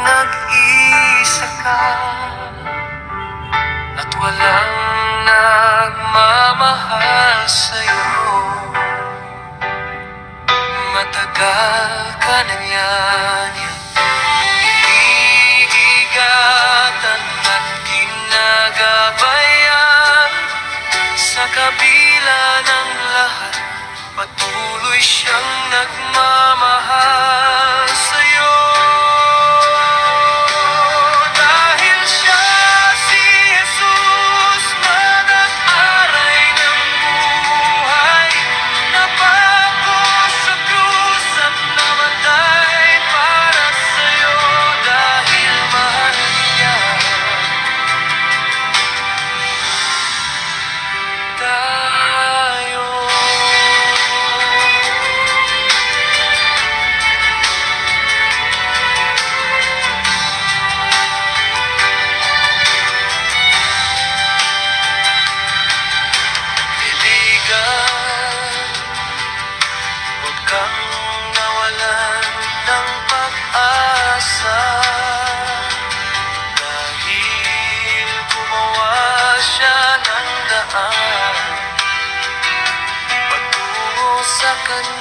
nag-isa ka at walang nagmamahal sa'yo. Matagal ka na niyan iniigatan at ginagabayan. Sa kabila ng lahat, patuloy siyang nagmamahal sa'yo. Dahil siya si Jesus, manag-aray ng buhay, napako sa krus at namatay para sa'yo. Dahil mahal niya tayo. Huwag kang nawalan ng pag-asa, dahil gumawa siya ng daan patungo sa Kanya.